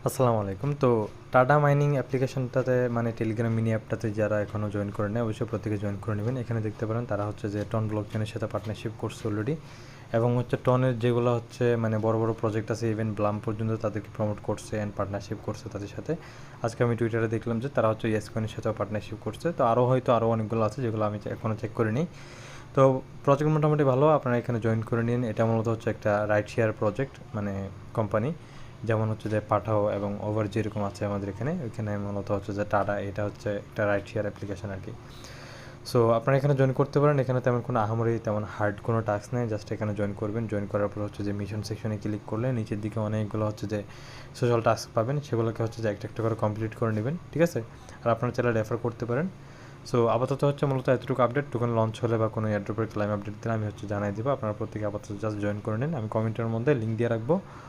আসসালামু আলাইকুম। তো টাটা মাইনিং অ্যাপ্লিকেশনটাতে মানে টেলিগ্রাম মিনি অ্যাপটাতে যারা এখনও জয়েন করে নেয় অবশ্যই প্রত্যেকে জয়েন করে নেবেন। এখানে দেখতে পারেন তারা হচ্ছে যে টন ব্লকচেনের সাথে পার্টনারশিপ করছে অলরেডি, এবং হচ্ছে টনের যেগুলো হচ্ছে মানে বড় বড় প্রজেক্ট আছে ইভেন ব্লাম পর্যন্ত তাদেরকে প্রমোট করছে অ্যান্ড পার্টনারশিপ করছে তাদের সাথে। আজকে আমি টুইটারে দেখলাম যে তারা হচ্ছে ইয়েস কয়েনের সাথেও পার্টনারশিপ করছে। তো আরও অনেকগুলো আছে যেগুলো আমি এখনও চেক করিনি। তো প্রজেক্ট মোটামুটি ভালো, আপনারা এখানে জয়েন করে নিন। এটা মূলত হচ্ছে একটা রাইড শেয়ার প্রজেক্ট, মানে কোম্পানি, যেমন হচ্ছে যে পাঠাও এবং ওভার যেরকম আছে আমাদের এখানে, ওইখানে মূলত হচ্ছে যে টাটা, এটা হচ্ছে একটা রাইড শেয়ার অ্যাপ্লিকেশন আর কি। সো আপনারা এখানে জয়েন করতে পারেন। এখানে তেমন কোনো আহামরি তেমন হার্ড কোনো টাস্ক নেই, জাস্ট এখানে জয়েন করবেন। জয়েন করার পর হচ্ছে যে মিশন সেকশনে ক্লিক করলে নিচের দিকে অনেকগুলো হচ্ছে যে সোশ্যাল টাস্ক পাবেন, সেগুলোকে হচ্ছে যে একটা একটা করে কমপ্লিট করে নেবেন, ঠিক আছে। আর আপনারা চাইলে রেফার করতে পারেন। সো আপাতত হচ্ছে মূলত এতটুকু আপডেট, টোকেন লঞ্চ হলে বা কোনো এয়ারড্রপের ক্লাইম আপডেট দিলে আমি হচ্ছে জানাই দেবো। আপনারা প্রত্যেকে আপাতত জাস্ট জয়েন করে নিন, আমি কমেন্টের মধ্যে লিঙ্ক দিয়ে রাখবো।